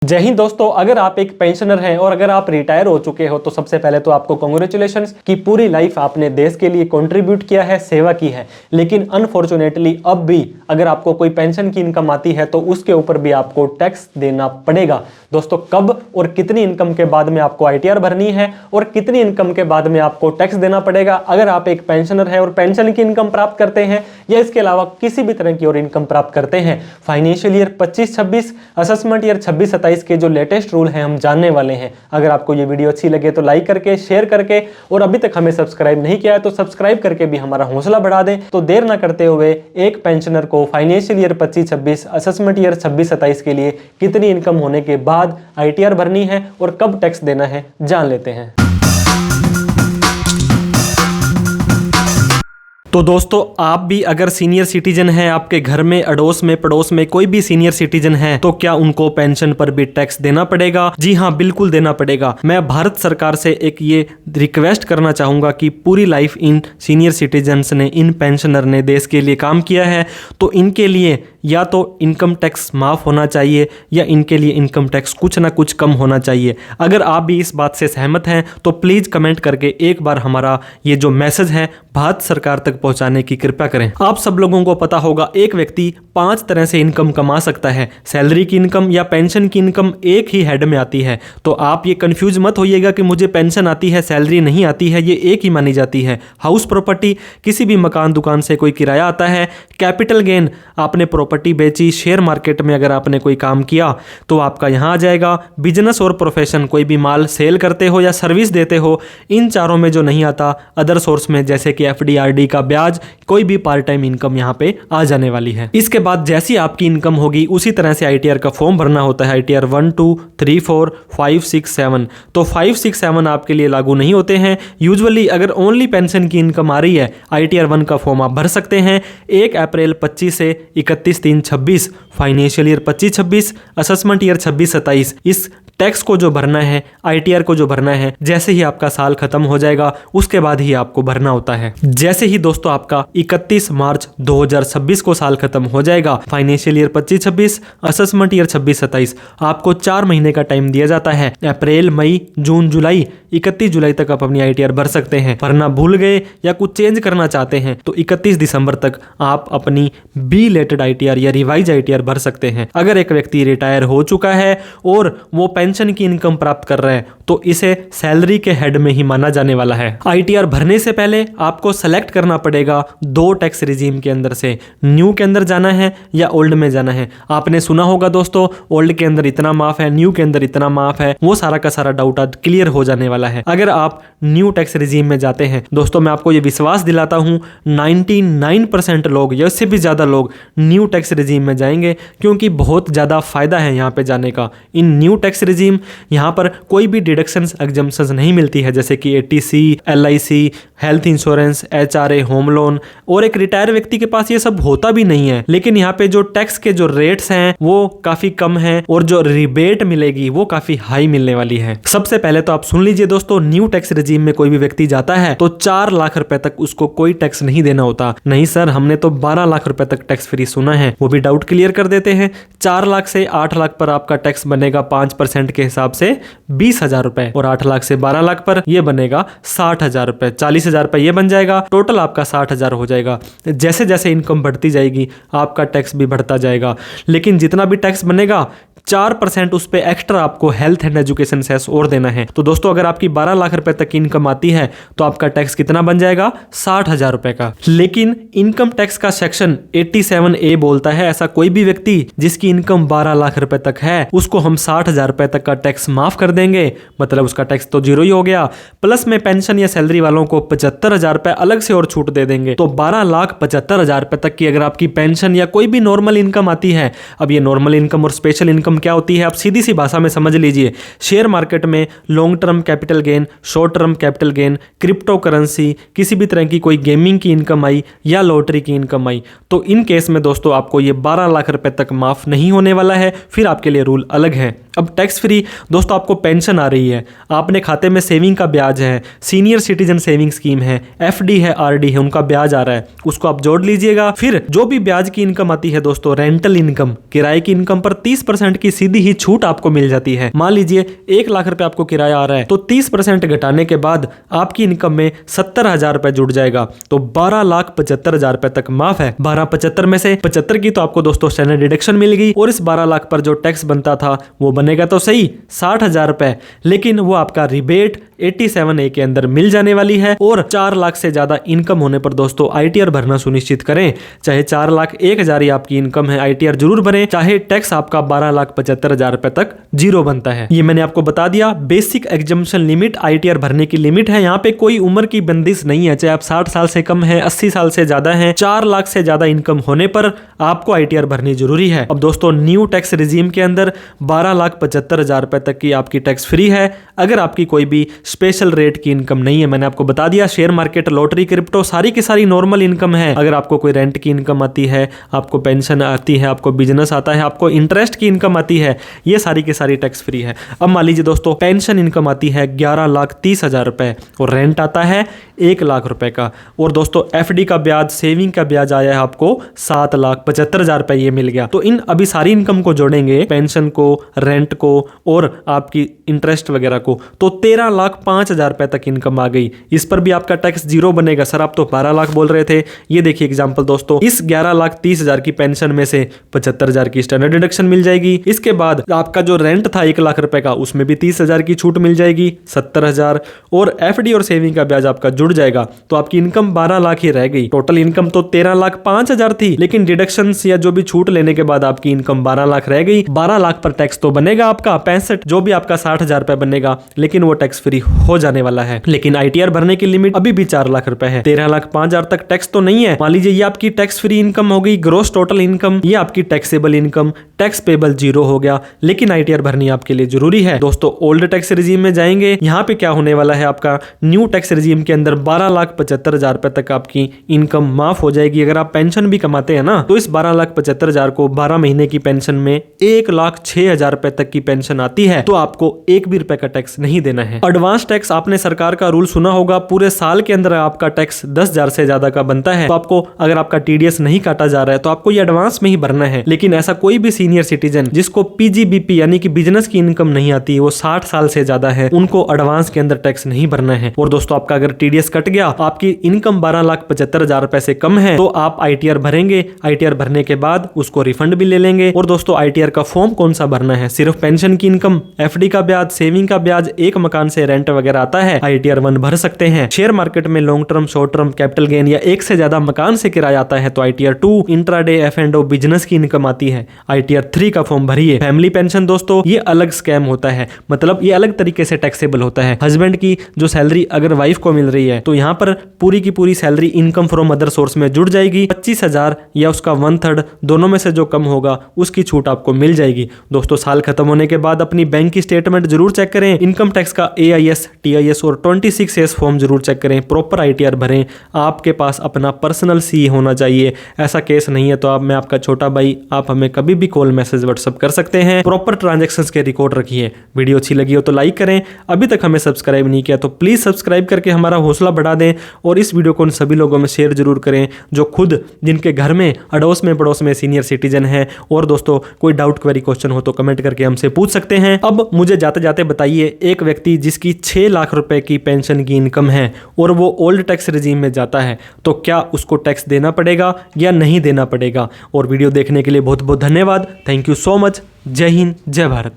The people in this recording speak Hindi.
जय हिंद दोस्तों, अगर आप एक पेंशनर हैं और अगर आप रिटायर हो चुके हो तो सबसे पहले तो आपको कांग्रेचुलेशंस कि पूरी लाइफ आपने देश के लिए कंट्रीब्यूट किया है, सेवा की है। लेकिन अनफॉर्चुनेटली अब भी अगर आपको कोई पेंशन की इनकम आती है तो उसके ऊपर भी आपको टैक्स देना पड़ेगा। दोस्तों, कब और कितनी इनकम के बाद में आपको आईटीआर भरनी है और कितनी इनकम के बाद में आपको टैक्स देना पड़ेगा अगर आप एक पेंशनर है और पेंशन की इनकम प्राप्त करते हैं या इसके अलावा किसी भी तरह की और इनकम प्राप्त करते हैं। फाइनेंशियल ईयर 25-26, असेसमेंट ईयर 26-27 के जो लेटेस्ट रूल हैं हम जानने वाले हैं। अगर आपको ये वीडियो अच्छी लगे तो लाइक करके, शेयर करके और अभी तक हमें सब्सक्राइब नहीं किया है तो सब्सक्राइब करके भी हमारा हौसला बढ़ा दें। तो देर ना करते हुए एक पेंशनर को फाइनेंशियल ईयर 25-26, असेसमेंट ईयर 26-27 के लिए कितनी इनकम होने के बाद आईटीआर भरनी है और कब टैक्स देना है जान लेते हैं। तो दोस्तों, आप भी अगर सीनियर सिटीजन हैं, आपके घर में, अड़ोस में, पड़ोस में कोई भी सीनियर सिटीजन है तो क्या उनको पेंशन पर भी टैक्स देना पड़ेगा? जी हाँ, बिल्कुल देना पड़ेगा। मैं भारत सरकार से एक ये रिक्वेस्ट करना चाहूँगा कि पूरी लाइफ इन सीनियर सिटीजन्स ने, इन पेंशनर ने देश के लिए काम किया है तो इनके लिए या तो इनकम टैक्स माफ़ होना चाहिए या इनके लिए इनकम टैक्स कुछ ना कुछ कम होना चाहिए। अगर आप भी इस बात से सहमत हैं तो प्लीज़ कमेंट करके एक बार हमारा ये जो मैसेज है भारत सरकार तक पहुंचाने की कृपया करें। आप सब लोगों को पता होगा एक व्यक्ति 5 तरह से इनकम कमा सकता है। सैलरी की इनकम या पेंशन की इनकम एक ही हेड में आती है। तो आप ये कंफ्यूज मत होइएगा कि मुझे पेंशन आती है, सैलरी नहीं आती है, ये एक ही मानी जाती है। हाउस प्रॉपर्टी, किसी भी मकान दुकान से कोई किराया आता है। कैपिटल गेन, आपने प्रॉपर्टी बेची, शेयर मार्केट में अगर आपने कोई काम किया तो आपका यहाँ आ जाएगा। बिजनेस और प्रोफेशन, कोई भी माल सेल करते हो या सर्विस देते हो, इन चारों में जो नहीं आता अदर सोर्स में जैसे कि एफडी, आरडी का ब्याज, कोई भी पार्ट टाइम इनकम यहाँ पे आ जाने वाली है। इसके बाद जैसी आपकी इनकम होगी उसी तरह से आईटीआर का फॉर्म भरना होता है। आईटीआर 1, 2, 3, 4, 5, 6, 7। तो 5, 6, 7 आपके लिए लागू नहीं होते हैं। यूजुअली अगर ओनली पेंशन की इनकम आ रही है आईटीआर 1 का फॉर्म आप भर सकते हैं 1 अप्रैल 25 से 31/3/26, फाइनेंशियल ईयर 25-26, असेसमेंट ईयर 26-27। इस टैक्स को जो भरना है, आईटीआर को जो भरना है, जैसे ही आपका साल खत्म हो जाएगा उसके बाद ही आपको भरना होता है। जैसे ही दोस्तों आपका 31 मार्च 2026 को साल खत्म हो जाएगा, फाइनेंशियल ईयर 25-26, असेसमेंट ईयर 26-27, आपको 4 महीने का टाइम दिया जाता है। अप्रैल, मई, जून, जुलाई, 31 जुलाई तक आप अपनी आईटीआर भर सकते हैं। भरना भूल गए या कुछ चेंज करना चाहते हैं तो 31 दिसंबर तक आप अपनी बी लेटेड आईटीआर या रिवाइज आईटीआर भर सकते हैं। अगर एक व्यक्ति रिटायर हो चुका है और वो पेंशन की इनकम प्राप्त कर रहे हैं तो इसे सैलरी के हेड में ही माना जाने वाला है। आईटीआर भरने से पहले आपको सेलेक्ट करना पड़ेगा 2 टैक्स रिजीम के अंदर से, न्यू के अंदर जाना है या ओल्ड में जाना है। आपने सुना होगा दोस्तों, ओल्ड के अंदर इतना माफ है, न्यू के अंदर इतना माफ है। वो सारा का सारा डाउट आज क्लियर हो जाने वाला है अगर आप न्यू टैक्स रिजीम में जाते हैं। दोस्तों, मैं आपको ये विश्वास दिलाता हूं 99% लोग या उससे भी ज्यादा लोग न्यू टैक्स रिजीम में जाएंगे क्योंकि बहुत ज्यादा फायदा है यहाँ पे जाने का। इन न्यू टैक्स रिजीम यहाँ पर कोई भी डिडक्शंस, एग्जम्पशंस नहीं मिलती है जैसे कि ATC, LIC, health insurance, HRA, home loan. और एक रिटायर व्यक्ति के पास ये सब होता भी नहीं है। लेकिन यहाँ पे जो टैक्स के जो रेट्स हैं वो काफी कम है और जो रिबेट मिलेगी वो काफी हाई मिलने वाली है। सबसे पहले तो आप सुन लीजिए दोस्तों, न्यू टैक्स रिजीम में कोई भी व्यक्ति जाता है तो 4 लाख रुपए तक उसको कोई टैक्स नहीं देना होता। नहीं सर, हमने तो 12 लाख रुपए तक टैक्स फ्री सुना है। वो भी डाउट क्लियर कर देते हैं। 4 लाख से 8 लाख पर आपका टैक्स बनेगा 5% के हिसाब से 20,000 रुपए और 8 लाख से 12 लाख पर यह बनेगा 60,000 रुपए। 40,000 रुपए ये बन जाएगा, टोटल आपका 60,000 हो जाएगा। जैसे जैसे इनकम बढ़ती जाएगी आपका टैक्स भी बढ़ता जाएगा। लेकिन जितना भी टैक्स बनेगा 4% उस पर एक्स्ट्रा आपको हेल्थ एंड एजुकेशन सेस और देना है। तो दोस्तों, अगर आपकी 12 लाख रुपए तक की इनकम आती है तो आपका टैक्स कितना बन जाएगा? 60,000 रुपए का। लेकिन इनकम टैक्स का सेक्शन 87A बोलता है ऐसा कोई भी व्यक्ति जिसकी इनकम 12 लाख रुपए तक है उसको हम 60,000 रुपए तक का टैक्स माफ कर देंगे। मतलब उसका टैक्स तो 0 ही हो गया। प्लस में पेंशन या सैलरी वालों को 75,000 रुपए अलग से और छूट दे देंगे। तो 12,75,000 रुपए तक की अगर आपकी पेंशन या कोई भी नॉर्मल इनकम आती है, अब ये नॉर्मल इनकम और स्पेशल इनकम क्या होती है आप सीधी सी भाषा में समझ लीजिए। शेयर मार्केट में long term capital gain, short term capital gain, crypto currency, किसी भी तरह की कोई गेमिंग की इनकम आई या लॉटरी की इनकम आई तो इन केस में दोस्तों आपको ये 12 लाख रुपए तक माफ नहीं होने वाला है। फिर आपके लिए रूल अलग है। अब टैक्स टैक्स फ्री। दोस्तों आपको पेंशन आ रही है, आपने खाते में सेविंग का ब्याज है, सीनियर सिटीजन सेविंग स्कीम है, एफडी है, आरडी है, उनका ब्याज आ रहा है, उसको आप जोड़ लीजिएगा। फिर जो भी ब्याज की इनकम आती है दोस्तों, रेंटल इनकम, किराए की इनकम पर 30% की सीधी ही छूट आपको मिल जाती है। मान लीजिए 1 लाख रुपए आपको किराया आ रहा है, तो 30% घटाने के बाद आपकी इनकम में 70,000 रुपए जुड़ जाएगा, तो 12,75,000 रुपए तक माफ है। 12,75 में से 75 की तो आपको दोस्तों स्टैंडर्ड डिडक्शन मिल गई, और इस 12 लाख पर जो टैक्स बनता था वो बनेगा तो सही 60,000 रुपए, लेकिन वो आपका रिबेट 87A के अंदर मिल जाने वाली है। और 4 लाख से ज्यादा इनकम होने पर दोस्तों आईटीआर भरना सुनिश्चित करें। चाहे 4,01,000 ही आपकी इनकम है, आईटीआर जरूर भरें, चाहे टैक्स आपका 12,75,000 रुपए तक जीरो बनता है। ये मैंने आपको बता दिया। बेसिक एग्जम्पशन लिमिट, आईटीआर भरने की लिमिट है। यहाँ पे कोई उम्र की बंदिश नहीं है, चाहे आप 60 साल से कम है, 80 साल से ज्यादा है, 4 लाख से ज्यादा इनकम होने पर आपको आईटीआर भरनी जरूरी है। अब दोस्तों न्यू टैक्स रिजीम के अंदर 12,75,000 रुपए तक की आपकी टैक्स फ्री है, अगर आपकी कोई भी स्पेशल रेट की इनकम नहीं है। मैंने आपको बता दिया, शेयर मार्केट, लॉटरी, क्रिप्टो सारी की सारी नॉर्मल इनकम है। अगर आपको कोई रेंट की इनकम आती है, आपको पेंशन आती है, आपको बिजनेस आता है, आपको इंटरेस्ट की इनकम आती है, ये सारी की सारी टैक्स फ्री है। अब मान लीजिए दोस्तों पेंशन इनकम आती है 11,30,000 रुपए और रेंट आता है 1 लाख रुपए का, और दोस्तों एफडी का ब्याज, सेविंग का ब्याज आया है आपको 7,75,000 रुपए, ये मिल गया। तो इन अभी सारी इनकम को जोड़ेंगे, पेंशन को, रेंट को और आपकी इंटरेस्ट वगैरह को, तो 13,05,000 रुपए तक इनकम आ गई। इस पर भी आपका टैक्स जीरो बनेगा। सर आप तो 12 लाख बोल रहे थे। ये देखिए एग्जांपल दोस्तों, इस 11,30,000 की पेंशन में से 75,000 की स्टैंडर्ड डिडक्शन मिल जाएगी। इसके बाद आपका जो रेंट था 1 लाख रुपए का, उसमें भी 30,000 की छूट मिल जाएगी, 70,000, और एफडी और सेविंग का ब्याज आपका जुड़ जाएगा, तो आपकी इनकम 12 लाख ही रह गई। टोटल इनकम तो 13,05,000 थी, लेकिन डिडक्शन या जो भी छूट लेने के बाद आपकी इनकम 12 लाख रह गई। 12 लाख पर टैक्स तो बनेगा आपका 65, जो भी आपका 60,000 रुपए बनेगा, लेकिन वो टैक्स फ्री हो जाने वाला है। लेकिन आईटीआर भरने की लिमिट अभी भी 4 लाख रुपए है। 13,05,000 तक टैक्स तो नहीं है। मान लीजिए ये आपकी टैक्स फ्री इनकम हो गई, ग्रोस टोटल इनकम, ये आपकी taxable income, tax payable zero हो गया, लेकिन आईटीआर भरनी आपके लिए जरूरी है। दोस्तों ओल्ड टैक्स रिजीम में जाएंगे, यहाँ पे क्या होने वाला है, आपका न्यू टैक्स रिजीम के अंदर 12,75,000 रुपए तक आपकी इनकम माफ हो जाएगी। अगर आप पेंशन भी कमाते हैं ना, तो इस 12,75,000 को 12 महीने की पेंशन में 1,06,000 रुपए तक की पेंशन आती है, तो आपको 1 भी रुपए का टैक्स नहीं देना है। एडवांस टैक्स, आपने सरकार का रूल सुना होगा, पूरे साल के अंदर आपका टैक्स 10,000 से ज्यादा का बनता है, तो आपको अगर आपका टीडीएस नहीं काटा जा रहा है तो आपको ये एडवांस में ही भरना है। लेकिन ऐसा कोई भी सीनियर सिटीजन जिसको पीजीबीपी यानी कि बिजनेस की इनकम नहीं आती, वो 60 साल से ज्यादा है, उनको एडवांस के अंदर टैक्स नहीं भरना है। और दोस्तों आपका अगर टीडीएस कट गया, आपकी इनकम 12,75,000 रुपए से कम है, तो आप आईटीआर भरेंगे। आईटीआर भरने के बाद उसको रिफंड भी ले लेंगे। और दोस्तों आईटीआर का फॉर्म कौन सा भरना है, सिर्फ पेंशन की इनकम, एफडी का ब्याज, सेविंग का ब्याज, एक मकान से रेंट वगैरह आता है, आईटीआर 1 भर सकते हैं। शेयर मार्केट में long term, short term, capital gain या एक से ज्यादा मकान से किराया आता है, तो आईटीआर 2, इंट्राडे, एफ&ओ, बिजनेस की इनकम आती है, आईटीआर 3 का फॉर्म भरिए। फैमिली पेंशन दोस्तों ये अलग स्कैम होता है, मतलब ये अलग तरीके से टैक्सेबल होता है। हस्बैंड की जो सैलरी अगर वाइफ को मिल रही है, तो यहाँ पर पूरी की पूरी salary income from other source में जुड़ जाएगी। 25,000 या उसका 1/3 दोनों में से जो कम होगा उसकी छूट आपको मिल जाएगी। दोस्तों साल खत्म होने के बाद अपनी बैंक की स्टेटमेंट जरूर चेक करें। इनकम टैक्स का AIS, TIS और 26S फॉर्म जरूर चेक करें। प्रॉपर आईटीआर भरें। आपके पास अपना पर्सनल CA होना चाहिए। ऐसा केस नहीं है तो मैं आपका छोटा भाई, आप हमें कभी भी कॉल, मैसेज, व्हाट्सएप कर सकते हैं। प्रॉपर ट्रांजैक्शंस के रिकॉर्ड रखिए। वीडियो अच्छी लगी हो तो लाइक करें। अभी तक हमें सब्सक्राइब नहीं किया तो प्लीज सब्सक्राइब करके हमारा हौसला बढ़ा दें, और इस वीडियो को उन सभी लोगों में शेयर जरूर करें जो खुद, जिनके घर में अड़ोस में पड़ोस में सीनियर सिटीजन है। और दोस्तों कोई डाउट, क्वेरी, क्वेश्चन हो तो कमेंट करके हमसे पूछ सकते हैं। अब मुझे जाते जाते बताइए, एक व्यक्ति जिसकी 6 लाख रुपए की पेंशन की इनकम है और वो ओल्ड टैक्स रिजीम में जाता है, तो क्या उसको टैक्स देना पड़ेगा या नहीं देना पड़ेगा? और वीडियो देखने के लिए बहुत बहुत धन्यवाद। Thank you so much. जय हिंद, जय भारत।